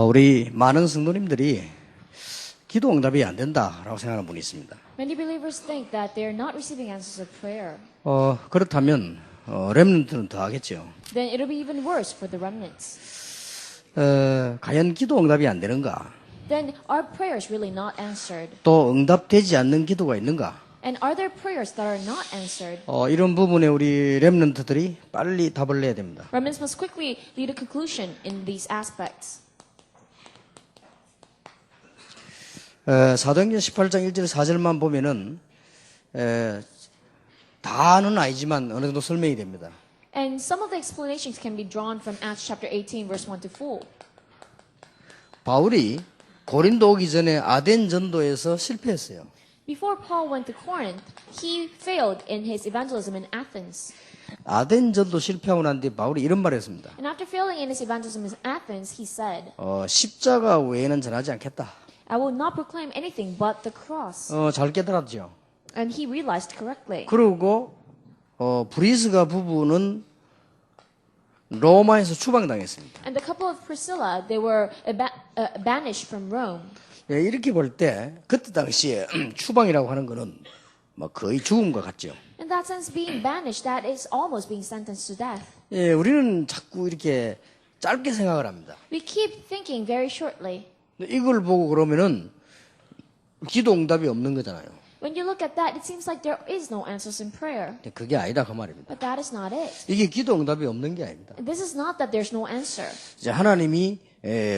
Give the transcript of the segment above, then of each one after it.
우리 많은 성도님들이 기도 응답이 안 된다라고 생각하는 분이 있습니다. Many believers think that they are not receiving answers of prayer. 그렇다면 렘넌트는 더 하겠죠. Then it'll be even worse for the remnants. 과연 기도 응답이 안 되는가? Then are prayers really not answered? 또 응답되지 않는 기도가 있는가? And are there prayers that are not answered? 이런 부분에 우리 렘넌트들이 빨리 답을 내야 됩니다. Remnants must quickly lead a conclusion in these aspects. 사도행전 18장 1절 4절만 보면은 다는 아니지만 어느 정도 설명이 됩니다. And some of the explanations can be drawn from Acts chapter 18 verse 1 to 4. 바울이 고린도 오기 전에 아덴 전도에서 실패했어요. Before Paul went to Corinth, he failed in his evangelism in Athens. 아덴 전도 실패하고 난 뒤에 바울이 이런 말을 했습니다. And after failing in his evangelism in Athens, he said, 십자가 외에는 전하지 않겠다. I will not proclaim anything but the cross. 잘 깨달았죠. And he realized correctly. 그리고 브리스가 부부는 로마에서 추방당했습니다. And the couple of Priscilla, they were banished from Rome. 이렇게 볼 때 그때 당시에 추방이라고 하는 거는 뭐 거의 죽음과 같죠. In that sense, being banished, that is almost being sentenced to death. 우리는 자꾸 이렇게 짧게 생각을 합니다. We keep thinking very shortly. 이걸 보고 그러면은 기도 응답이 없는 거잖아요. When you look at that, it seems like there is no answers in prayer. 그게 아니다 그 말입니다. But that is not it. 이게 기도 응답이 없는 게 아닙니다. This is not that there's no answer. 이제 하나님이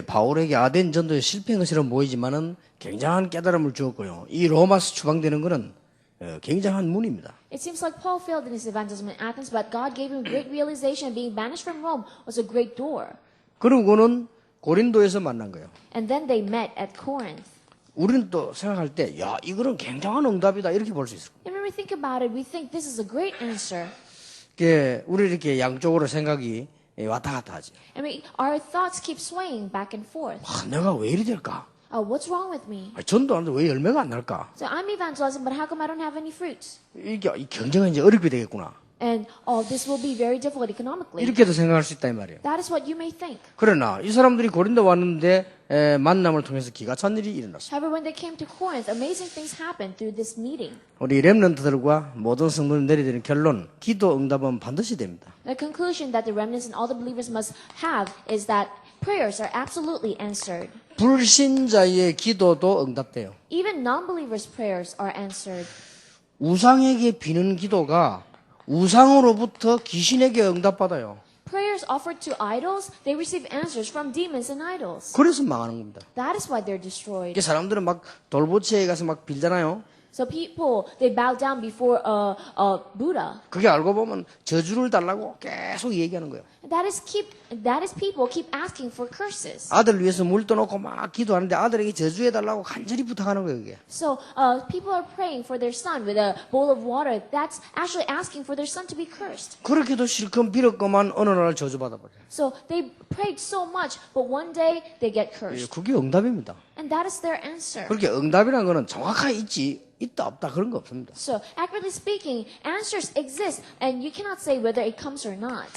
바울에게 아덴 전도에 실패한 것처럼 보이지만은 굉장한 깨달음을 주었고요. 이 로마서 추방되는 것은 굉장한 문입니다. It seems like Paul failed in his evangelism in Athens, but God gave him great realization. Being banished from Rome was a great door. 그러고는 고린도에서 만난 거예요. And then they met at Corinth. 우리는 또 생각할 때, 야, 이거는 굉장한 응답이다 이렇게 볼 수 있어요. And when we think about it, we think this is a great answer. 우리 이렇게 양쪽으로 생각이 왔다 갔다 하죠. And our thoughts keep swaying back and forth. 내가 왜 이리 될까? What's wrong with me? 전도하는데 왜 열매가 안 날까? So I'm evangelizing, but how come I don't have any fruits? 이게 이 경제가 이제 어렵게 되겠구나. And this will be very difficult economically. 이렇게도 생각할 수 있다 이 말이에요. That is what you may think. 그러나 이 사람들이 고린도 왔는데 만남을 통해서 기가 찬 일이 일어났어요. However, when they came to Corinth, amazing things happened through this meeting. 우리 렘넌트들과 모든 성도들 내리는 결론, 기도 응답은 반드시 됩니다. The conclusion that the remnants and all the believers must have is that prayers are absolutely answered. 불신자의 기도도 응답돼요. Even non-believers' prayers are answered. 우상에게 비는 기도가 우상으로부터 귀신에게 응답받아요. Prayers offered to idols, they receive answers from demons and idols. 그래서 망하는 겁니다. That is why they're destroyed. 이게 사람들은 막 돌보치에 가서 막 빌잖아요. So people, they bow down before Buddha. 그게 알고 보면 저주를 달라고 계속 얘기하는 거예요. That is people keep asking for curses. 아들 위해서 물 떠놓고 막 기도하는데 아들에게 저주해달라고 간절히 부탁하는 거예요, 그게. So people are praying for their son with a bowl of water. That's actually asking for their son to be cursed. 그렇게도 실컷 빌었건만 어느 날 저주받아버려요. So they prayed so much, but one day they get cursed. 그게 응답입니다. And that is their answer. 그렇게 응답이라는 거는 정확하게 있다 없다 그런 거 없습니다. So accurately speaking, answers exist, and you cannot say whether it comes or not.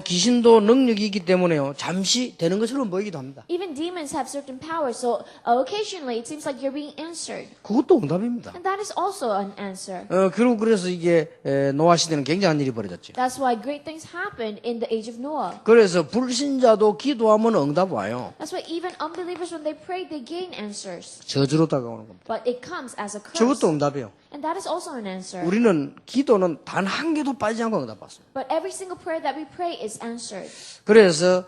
귀신도 능력이 있기 때문에요. 잠시 되는 것처럼 보이기도 합니다. Even demons have certain powers, so occasionally it seems like you're being answered. 그것도 응답입니다. And that is also an answer. 그리고 그래서 이게 노아 시대는 굉장한 일이 벌어졌죠. That's why great things happened in the age of Noah. 그래서 불신자도 기도하면 응답 와요. That's why even unbelievers, when they pray, they gain answers. 저주로 다가오는 겁니다. But it comes as a curse. 저것도 응답이에요. And that is also an answer. 우리는 기도는 단 한 개도 빠지지 않고 응답받습니다. But every single prayer that we pray is answered. 그래서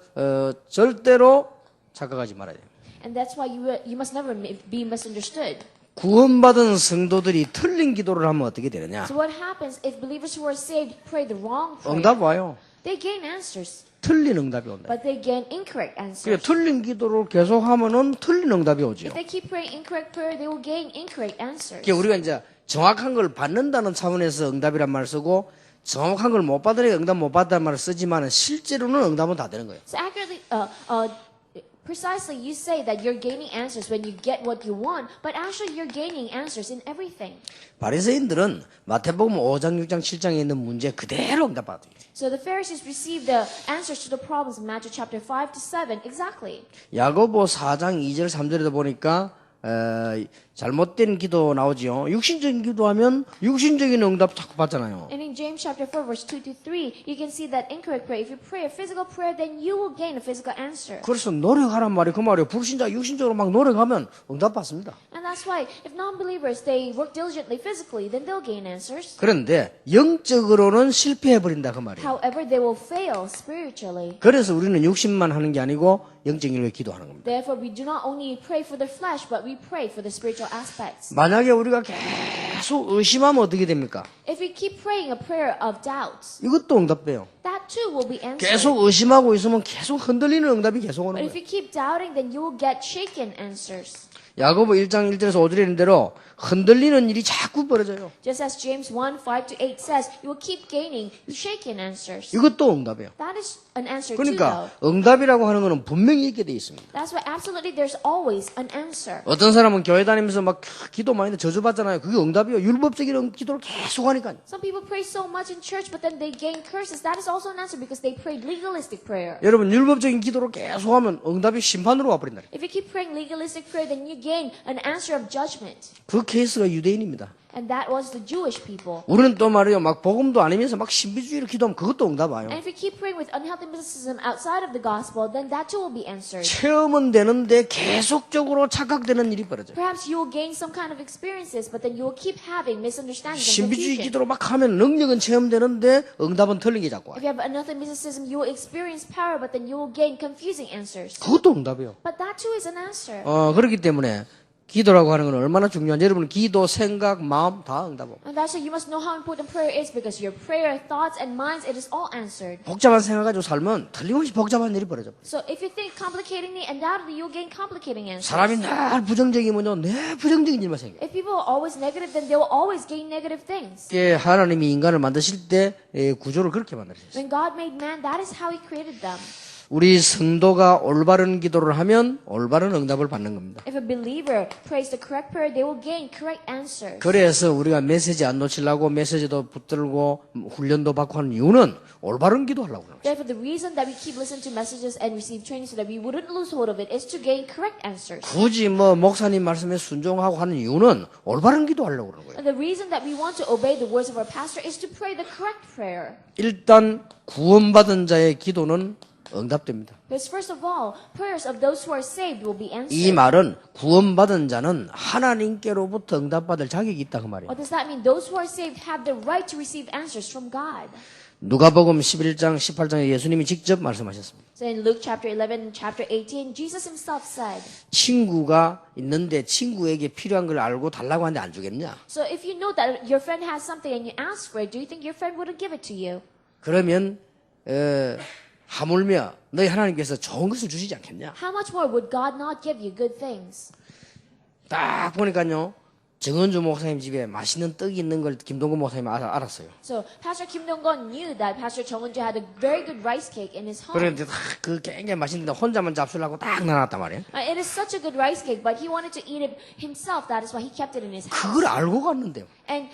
절대로 착각하지 말아야 돼요. And that's why you must never be misunderstood. 구원받은 성도들이 틀린 기도를 하면 어떻게 되느냐? So what happens if believers who are saved pray the wrong prayer? 응답 와요. They gain answers, 틀린 응답이 온다. but they gain incorrect answers. 그러니까 틀린 기도를 계속하면은 틀린 응답이 오죠. If they keep praying incorrect prayer, they will gain incorrect answers. 그러니까 우리가 이제 정확한 걸 받는다는 차원에서 응답이란 말을 쓰고 정확한 걸 못 받으니까 응답 못 받다는 말을 쓰지만 실제로는 응답은 다 되는 거예요. So accurately, Precisely, you say that you're gaining answers when you get what you want, but actually you're gaining answers in everything. 바리새인들은 마태복음 5장, 6장, 7장에 있는 문제 그대로 응답받아요. So the Pharisees received the answers to the problems in Matthew chapter 5 to 7 exactly. 야고보 4장 2절 3절에도 보니까 잘못된 기도 나오지요. 육신적인 기도하면 육신적인 응답 자꾸 받잖아요. And in James chapter 4 verse 2 to 3, you can see that incorrect prayer. If you pray a physical prayer, then you will gain a physical answer. 그래서 노력하란 말이 그 말이에요. 불신자 육신적으로 막 노력하면 응답 받습니다. And that's why if non-believers, they work diligently physically, then they'll gain answers. 그런데 영적으로는 실패해 버린다 그 말이에요. However, they will fail spiritually. 그래서 우리는 육신만 하는 게 아니고 영적인 걸 기도하는 겁니다. Therefore, we do not only pray for the flesh, but we pray for the spiritual aspects. 만약에 우리가 계속 의심하면 어떻게 됩니까? If we keep praying a prayer of doubts, 이것도 응답돼요. that too will be answered. 계속 의심하고 있으면 계속 흔들리는 응답이 계속 오는 But if 거예요. you keep doubting, then you will get shaken answers. 야고보 1장 1절에서 5절에 있는 대로 흔들리는 일이 자꾸 벌어져요. Just as James 1, 5 to 8 says, you will keep gaining shaken answers. 이것도 응답이에요. That is an answer too, 그러니까 though. 응답이라고 하는 것은 분명히 있게 돼 있습니다. That's why absolutely there's always an answer. 어떤 사람은 교회 다니면서 막 기도 많이 했는데 저주받잖아요. 그게 응답이요. 율법적인 기도를 계속 하니까. Some people pray so much in church, but then they gain curses. That is also an answer because they prayed legalistic prayer. 여러분 율법적인 기도를 계속 하면 응답이 심판으로 와버린다. If you keep praying legalistic prayer, then you gain an answer of judgment. 그 케이스가 유대인입니다. And that was the Jewish people. 우리는 또 말이요. 막 복음도 아니면서 막 신비주의로 기도하면 그것도 응답 와요. And if you keep praying with unhealthy mysticism outside of the gospel, then that too will be answered. 체험은 되는데 계속적으로 착각되는 일이 벌어져요. Perhaps you will gain some kind of experiences, but then you will keep having misunderstandings and 신비주의 confusion. 기도로 막 하면 능력은 체험되는데 응답은 틀린 게 자꾸 와요. If you have unhealthy mysticism, you will experience power, but then you will gain confusing answers. 그것도 응답이에요. But that too is an answer. 그렇기 때문에 기도라고 하는 건 얼마나 중요한지 여러분 기도, 생각, 마음 다 응답하고 And that's why you must know how important prayer is because your prayer, thoughts, and minds, it is all answered. 복잡한 생각 가지고 살면 틀림없이 복잡한 일이 벌어져. So if you think complicatingly, undoubtedly you'll gain complicating answers. 사람이 늘 부정적이면요, 늘 부정적인 일만 생겨. If people are always negative, then they will always gain negative things. 하나님이 인간을 만드실 때 구조를 그렇게 만드셨어요. When God made man, that is how He created them. 우리 성도가 올바른 기도를 하면 올바른 응답을 받는 겁니다. If a believer prays the correct prayer, they will gain correct answers. 그래서 우리가 메시지 안 놓치려고 메시지도 붙들고 훈련도 받고 하는 이유는 올바른 기도하려고 그래요. Therefore, the reason that we keep listening to messages and receive training so that we wouldn't lose hold of it is to gain correct answers. 굳이 목사님 말씀에 순종하고 하는 이유는 올바른 기도하려고 그러는 거예요. And the reason that we want to obey the words of our pastor is to pray the correct prayer. 일단 구원받은 자의 기도는 응답됩니다. Because first of all, prayers of those who are saved will be answered. 이 말은 구원받은 자는 하나님께로부터 응답받을 자격이 있다 그 말이에요. What does that mean? Those who are saved have the right to receive answers from God. 누가복음 11장 18장에 예수님이 직접 말씀하셨습니다. So in Luke chapter 11, chapter 18, Jesus himself said, 친구가 있는데 친구에게 필요한 걸 알고 달라고 하는데 안 주겠냐? so if you know that your friend has something and you ask for it, do you think your friend wouldn't give it to you? 그러면 하물며 너희 하나님께서 좋은 것을 주시지 않겠냐? How much more would God not give you good things? 딱 보니까요. 정은주 목사님 집에 맛있는 떡이 있는 걸 김동건 목사님이 알았어요. So Pastor Kim Dong-gon knew that Pastor Chung Eun-jae had a very good rice cake in his home. 그런데 그 굉장히 맛있는데 혼자만 잡수려고 딱 놔놨단 말이에요. It is such a good rice cake, but he wanted to eat it himself. That is why he kept it in his house. 그걸 알고 갔는데요. And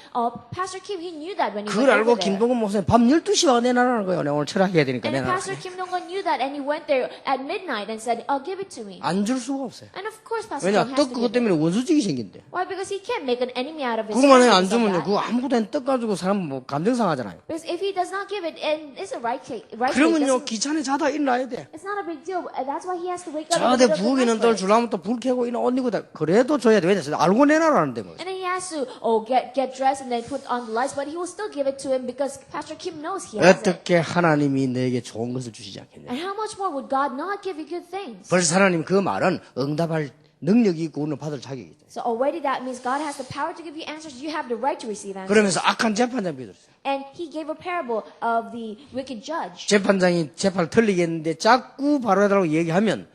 Pastor Kim, he knew that when he 그걸 went 알고 over there. 김동건 목사님 밤 12시 와서 내놔라는 거예요. 내가 오늘 철학해야 되니까 And 내놔라. Pastor Kim Dong-gon knew that, and he went there at midnight and said, "I'll give it to me." 안 줄 수가 없어요. And of course, Pastor 왜냐 Chung has 떡 to 그것 give it. 때문에 원수직이 생긴대. Why? Because he can't make an enemy out of his 그거만에 family 안 because of 주면요. that. 그거 아무것도 안 떡 가지고 사람 뭐 감정 상하잖아요. Because if he does not give it, and it's a rice cake, 그러면요 기차에 자다 일어나야 돼. it's not a big deal. That's why he has to wake up. in 저대 the middle of the 부엌에는 night 널 for it. 주려면 또 불 켜고 이나 옷 입고 다 그래도 줘야 돼. 왜냐 알고 내놔라는데 뭐. And then he has to get dressed and then put on the lights, but he will still give it to him because Pastor Kim knows he has it. 어떻게 하나님이 너에게 좋은 것을 주시지 않겠냐. And how much more would God not give you good things? 벌써 하나님 그 말은 응답할 능력이 있고 우리는 받을 자격이 있다. So already that means God has the power to give you answers. You have the right to receive answers. 그러면서 악한 재판장 비들었어요. And he gave a parable of the wicked judge. 재판장이 재판을 틀리겠는데 자꾸 바로해달라고 얘기하면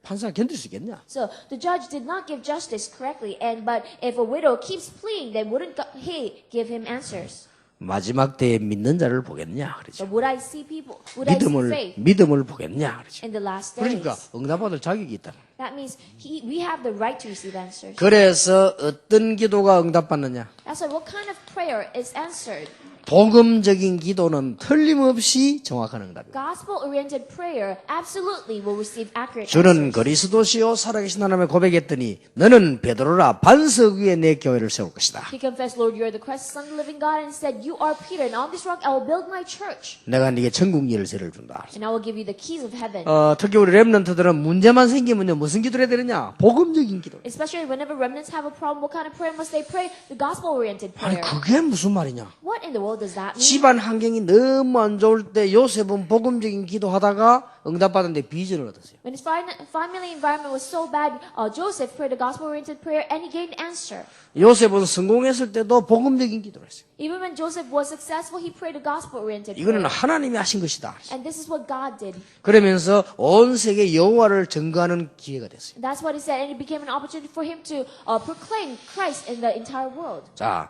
판사가 견딜 수 있겠냐? So the judge did not give justice correctly, but if a widow keeps pleading, then wouldn't he give him answers? 마지막 때에 믿는 자를 보겠냐 그러죠. But would I see people? Would I see faith 믿음을 보겠냐 그러죠. in the last days? 그러니까 응답받을 자격이 있다. That means we have the right to receive answers. 그래서 어떤 기도가 응답받느냐? That's why what kind of prayer is answered? 복음적인 기도는 틀림없이 정확한 응답이에요. Gospel-oriented prayer absolutely will receive accurate 주는 answers. 그리스도시요 살아계신 하나님을 고백했더니 너는 베드로라 반석 위에 내 교회를 세울 것이다. He confessed, Lord, you are the Christ, Son of the living God, and said, you are Peter, and on this rock I will build my church, 내가 네게 천국 열쇠를 준다. and I will give you the keys of heaven. 특히 우리 렘넌트들은 문제만 생기면요 무슨 기도를 해야 되느냐? 복음적인 기도. Especially whenever remnants have a problem, what kind of prayer must they pray? The gospel-oriented 아니 prayer. 그게 무슨 말이냐? What in the world does that mean? 집안 환경이 너무 안 좋을 때 요셉은 복음적인 기도하다가 응답받았는데 비전을 얻었어요. When his family environment was so bad, Joseph prayed a gospel-oriented prayer, and he gained answer. 요셉은 성공했을 때도 복음적인 기도를 했어요. Even when Joseph was successful, he prayed a gospel-oriented 이거는 prayer. 하나님이 하신 것이다. And this is what God did. 그러면서 온 세계 여호와를 증거하는 기회가 됐어요. That's what he said, and it became an opportunity for him to proclaim Christ in the entire world. 자,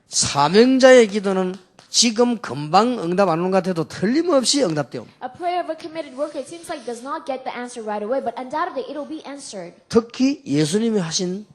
사명자의 기도는 지금 금방 응답 안 오는 것 같아도 틀림없이 응답돼요. A prayer of a committed worker, it seems like does not get the answer right away, but undoubtedly it will be answered. 특히 예수님이 하신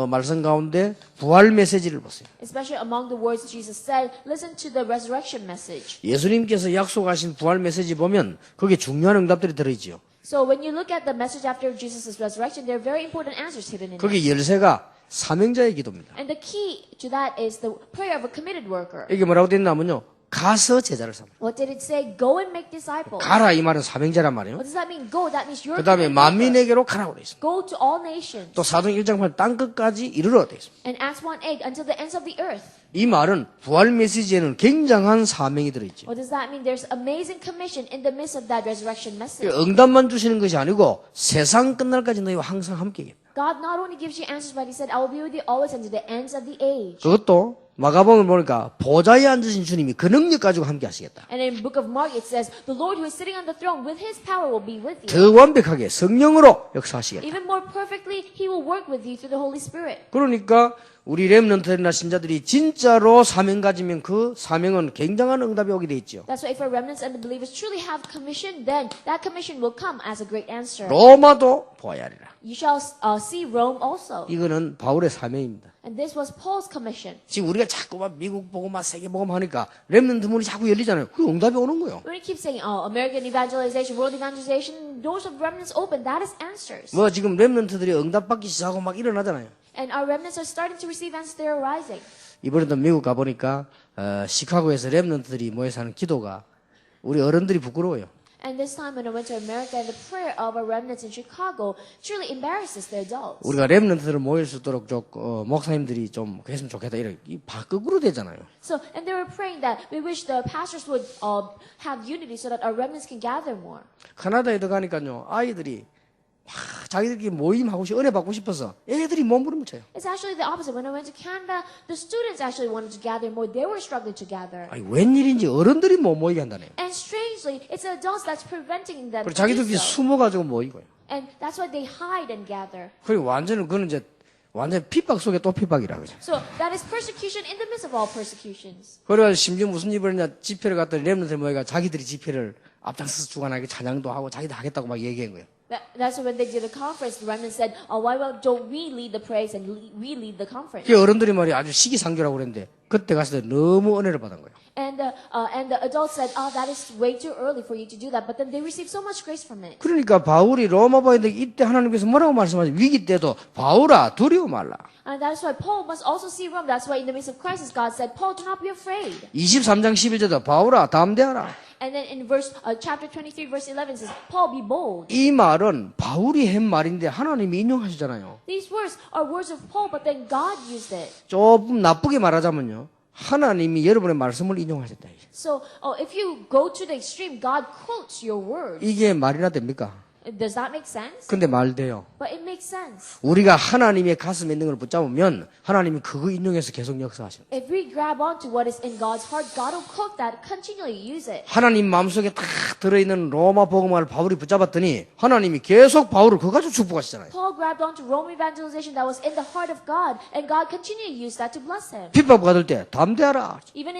말씀 가운데 부활 메시지를 보세요. Especially among the words Jesus said, listen to the resurrection message. 예수님께서 약속하신 부활 메시지 보면 거기에 중요한 응답들이 들어있지요. So when you look at the message after Jesus' resurrection, there are very important answers hidden in it. 거기 열쇠가 사명자의 기도입니다. And the key to that is the prayer of a committed worker. 이게 뭐라고 되어 있냐면요. 가서 제자를 삼아. What did it say? Go and make disciples. 가라 이 말은 사명자란 말이에요. What does that mean? Go. That means you're 그 다음에 a committed worker. 만민에게로 가라고 되어 있습니다. Go to all nations. 또 사도행 1장 8 땅끝까지 이르러 되어 있습니다. And Acts 1:8 until the ends of the earth. 이 말은 부활 메시지에는 굉장한 사명이 들어있죠. What does that mean? There's amazing commission in the midst of that resurrection message. 응답만 주시는 것이 아니고 세상 끝날까지 너희와 항상 함께겠다. God not only gives you answers, but He said, I will be with you always until the ends of the age. 그것도 마가복음을 보니까 보좌에 앉으신 주님이 그 능력 가지고 함께 하시겠다. And in the book of Mark, it says, the Lord who is sitting on the throne with His power will be with you. 더 완벽하게 성령으로 역사하시겠다. Even more perfectly, He will work with you through the Holy Spirit. 그러니까 우리 렘넌트나 신자들이 진짜로 사명 가지면 그 사명은 굉장한 응답이 오게 돼 있죠. That's why if our remnants and the believers truly have commission, then that commission will come as a great answer. 로마도 보아야 하리라. You shall see Rome also. 이거는 바울의 사명입니다. And this was Paul's commission. 지금 우리가 자꾸 막 미국 보고 막 세계 보고 하니까 렘넌트 문이 자꾸 열리잖아요. 그 응답이 오는 거예요. When we keep saying, American evangelization, world evangelization, doors of remnants open, that is answers. 뭐 지금 렘넌트들이 응답받기 시작하고 막 일어나잖아요. And our remnants are starting to receive answers, they are rising. 이번에도 미국 가보니까 시카고에서 렘넌트들이 모여서 하는 기도가 우리 어른들이 부끄러워요. And this time when I went to America, and the prayer of our remnants in Chicago truly embarrasses the adults. 우리가 렘넌트들을 모일 수 있도록 목사님들이 좀 그랬으면 좋겠다 이렇게 이 바꾸로 되잖아요. So, and they were praying that we wish the pastors would have unity so that our remnants can gather more. 캐나다에 들어가니까요 아이들이 막 자기들끼리 모임하고 은혜 받고 싶어서 애들이 몸부림을 쳐요. It's actually the opposite. When I went to Canada, the students actually wanted to gather more. They were struggling to gather. 아니 웬일인지 어른들이 못 모이게 한다네요. And strangely, it's the adults that's preventing them 그리고 to do 자기들끼리 so. 숨어가지고 모이고요. And that's why they hide and gather. 그리고 완전히 그는 이제 완전 핍박 속에 또 핍박이라 그죠. So that is persecution in the midst of all persecutions. 그래가지고 심지어 무슨 일을 했냐 집회를 갔더니 렘넌트들 모여가 자기들이 집회를 앞장서서 주관하게 찬양도 하고 자기들 하겠다고 막 얘기한 거예요. That's when they did a conference. The remnants said, why don't we lead the praise and we lead the conference? 그 어른들이 말이 아주 시기상조라고 그랬는데 그때 갔을 때 너무 은혜를 받은 거예요. And the adults said, that is way too early for you to do that. But then they received so much grace from it. 그러니까 바울이 로마바인데 이때 하나님께서 뭐라고 말씀하지? 위기 때도 바울아 두려워 말라. And that's why Paul must also see Rome. That's why in the midst of crisis, God said, Paul, do not be afraid. 23장 11절도 바울아 담대하라. And then in chapter 23, verse 11 says, Paul, be bold. 이 말은 바울이 한 말인데 하나님이 인용하시잖아요. These words are words of Paul, but then God used it. 조금 나쁘게 말하자면요. 하나님이 여러분의 말씀을 인용하셨다. So if you go to the extreme, God quotes your words. 이게 말이나 됩니까? Does that make sense? 근데 말 돼요. But it makes sense. 우리가 하나님의 가슴에 있는 걸 붙잡으면 하나님이 그거 인용해서 계속 역사하십니다. If we grab onto what is in God's heart, God will quote that, continually use it. 하나님 마음속에 딱 들어있는 로마 복음화를 바울이 붙잡았더니 하나님이 계속 바울을 그거 가지고 축복하시잖아요. Paul grabbed onto Rome evangelization that was in the heart of God, and God continually used that to bless him. 핍박 받을 때 담대하라. Even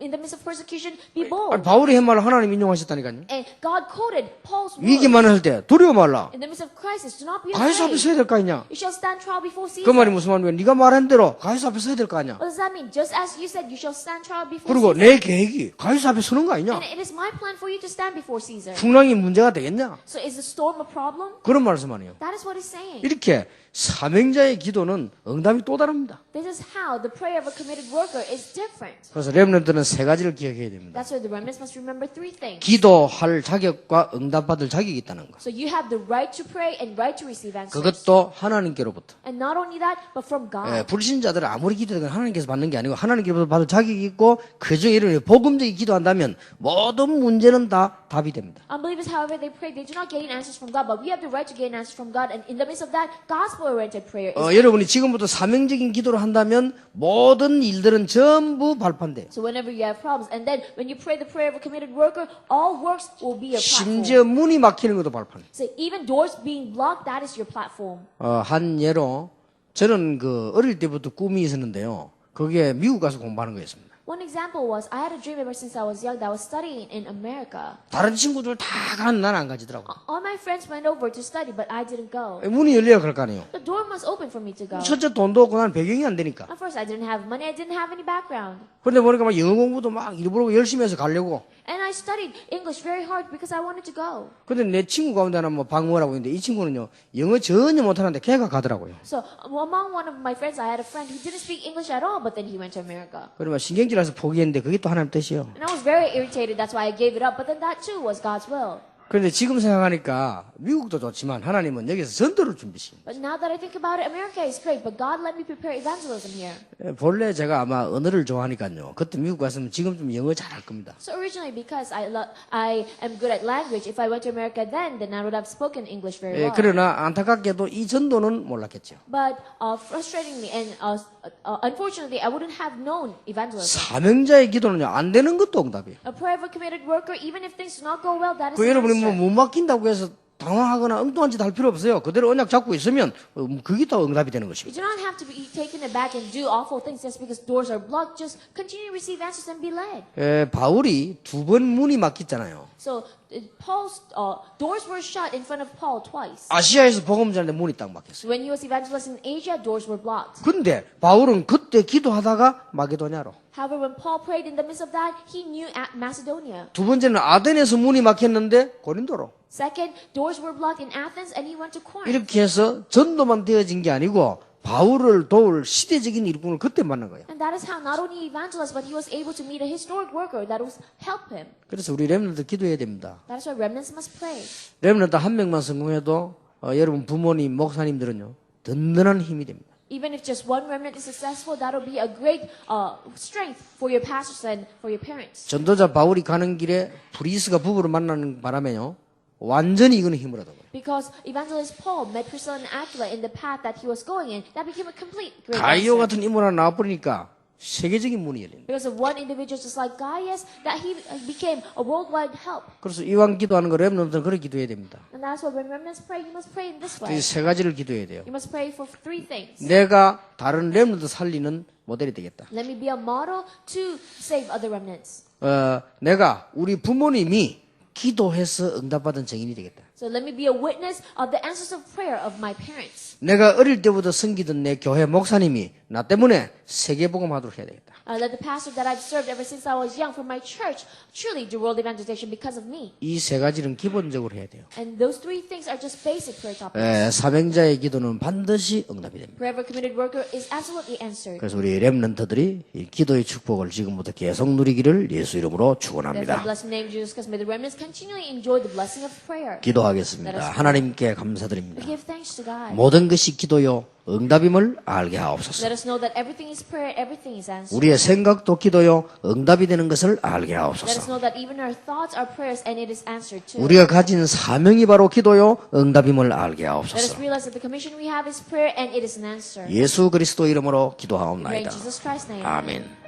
in the midst of persecution, be bold. 아니, 바울이 한 말을 하나님 인용하셨다니까요. And God quoted Paul's words. 위기 만날 때 두려워 말라. In the midst of crisis, do not be 가이사 앞에 afraid. 서야 될 거 아니냐? You shall stand trial before 그 Caesar. 말이 무슨 말이야? 네가 말한 대로 가이사 앞에 서야 될 거 아니야? What does that mean? Just as you said, you shall stand trial before 그리고 Caesar. 내 계획이 가이사 앞에 서는 거 아니냐? And it is my plan for you to stand before Caesar. 풍랑이 문제가 되겠냐? So is the storm a problem? 그런 말씀하네요. That is what he's saying. 이렇게 사명자의 기도는 응답이 또 다릅니다. This is how the prayer of a committed worker is different. 그래서 렘넌트는 세 가지를 기억해야 됩니다. That's why the remnants must remember three things. 기도할 자격과 응답받을 자격이 있다는 것. So you have the right to pray and right to receive answers. 그것도 하나님께로부터. And not only that, but from God. 불신자들은 아무리 기도해도 하나님께서 받는 게 아니고 하나님께로부터 받을 자격이 있고 그중에 이런 복음적인 기도한다면 모든 문제는 다 답이 됩니다. Unbelievers, however they pray, they do not gain answers from God, but we have the right to gain answers from God. And in the midst of that, gospel-oriented prayer is. 여러분이 지금부터 사명적인 기도를 한다면 모든 일들은 전부 발판돼요. So whenever you have problems, and then when you pray the prayer of a committed worker, all works will be your platform. 심지어 문이 막히는 것도 발판이에요. So even doors being blocked, that is your platform. 한 예로 저는 어릴 때부터 꿈이 있었는데요. 그게 미국 가서 공부하는 거였습니다. One example was I had a dream ever since I was young that I was studying in America. 다른 친구들 다 가는 나는 안 가지더라고. All my friends went over to study, but I didn't go. 문이 열려야 그럴 거 아니에요. The door must open for me to go. 첫째 돈도 없고 나는 배경이 안 되니까. At first, I didn't have money. I didn't have any background. 그런데 보니까 막 영어 공부도 막 일부러 열심히 해서 가려고. And I studied English very hard because I wanted to go. 근데 내 친구 가운데 하나 박모라고 있는데 이 친구는요 영어 전혀 못하는데 걔가 가더라고요. So among one of my friends, I had a friend who didn't speak English at all, but then he went to America. 그러면 신경질나서 포기했는데 그게 또 하나님 뜻이요. And I was very irritated. That's why I gave it up. But then that too was God's will. 그런데 지금 생각하니까 미국도 좋지만 하나님은 여기서 전도를 준비십니다. But now that I think about it, America is great, but God let me prepare evangelism here. 본래 제가 아마 언어를 좋아하니까요. 그때 미국 갔으면 지금 좀 영어 잘할 겁니다. So originally, because I am good at language, if I went to America then I would have spoken English very well. 그러나 안타깝게도 이 전도는 몰랐겠죠. But frustratingly and unfortunately, I wouldn't have known evangelism. 사명자의 기도는요 안 되는 것도 응답이에요. A prayer of a committed worker, even if things do not go well, that is 그 an 여러분이 answer. 못 맡긴다고 해서 당황하거나 엉뚱한 짓 할 필요 없어요. 그대로 언약 잡고 있으면 그게 또 응답이 되는 You 것입니다. do not have to be taken aback and do awful things just because doors are blocked. Just continue to receive answers and be led. 바울이 두 번 문이 막혔잖아요. So Paul's doors were shut in front of Paul twice. 아시아에서 복음 전하는데 문이 딱 막혔어요. When he was evangelizing in Asia, doors were blocked. 근데 바울은 그때 기도하다가 마게도냐로. However, when Paul prayed in the midst of that, he knew at Macedonia. 두 번째는 아덴에서 문이 막혔는데 고린도로. Second, doors were blocked in Athens and he went to Corinth. 이렇게 해서 전도만 되어진 게 아니고 바울을 도울 시대적인 일꾼을 그때 만난 거예요. And that is how not only he evangelized, but he was able to meet a historic worker that would help him. 그래서 우리 렘넌트 기도해야 됩니다. That is why remnants must pray. 렘넌트 한 명만 성공해도 여러분 부모님, 목사님들은요 든든한 힘이 됩니다. Even if just one remnant is successful, that will be a great strength for your pastors and for your parents. 전도자 바울이 가는 길에 브리스가 부부를 만나는 바람에요 완전히 이거는 힘을 얻어요. Because evangelist Paul met Priscilla and Aquila in the path that he was going in, that became a complete great 가이오 answer. 같은 인물 하나 나와버리니까 세계적인 문이 열립니다. Because of one individual just like Gaius, that he became a worldwide help. 그래서 이왕 기도하는 거 렘넌트는 그렇게 기도해야 됩니다. And that's why when remnants pray, you must pray in this way. 이 세 가지를 기도해야 돼요. You must pray for three things. 내가 다른 렘넌트 살리는 모델이 되겠다. Let me be a model to save other remnants. 내가 우리 부모님이 기도해서 응답받은 증인이 되겠다. So let me be a witness of the answers of prayer of my parents. 내가 어릴 때부터 섬기던 내 교회 목사님이 나 때문에 세계복음하도록 해야 되겠다. Let the pastor that I've served ever since I was young for my church truly do world evangelization because of me. 이 세 가지는 기본적으로 해야 돼요. And those three things are just basic prayer topics. 사명자의 기도는 반드시 응답이 됩니다. Prayer of a committed worker is absolutely answered. 그래서 우리 렘넌트들이 이 기도의 축복을 지금부터 계속 누리기를 예수 이름으로 Therefore, 축원합니다. blessed in the name of Jesus Christ, may the remnants continually enjoy the blessing of prayer. 기도하겠습니다. 하나님께 We 감사드립니다. give thanks to God. 모든 것이 기도요 응답임을 알게 하옵소서. Let us know that everything is prayer, everything is answered. 우리의 생각도 기도요 응답이 되는 것을 알게 Let us 하옵소서. know that even our thoughts are prayers and it is answered too. 우리가 가진 사명이 바로 기도요 응답임을 알게 Let us 하옵소서. realize that the commission we have is prayer and it is an answer. 예수 그리스도 이름으로 Pray in 기도하옵나이다. Jesus Christ's name. 아멘.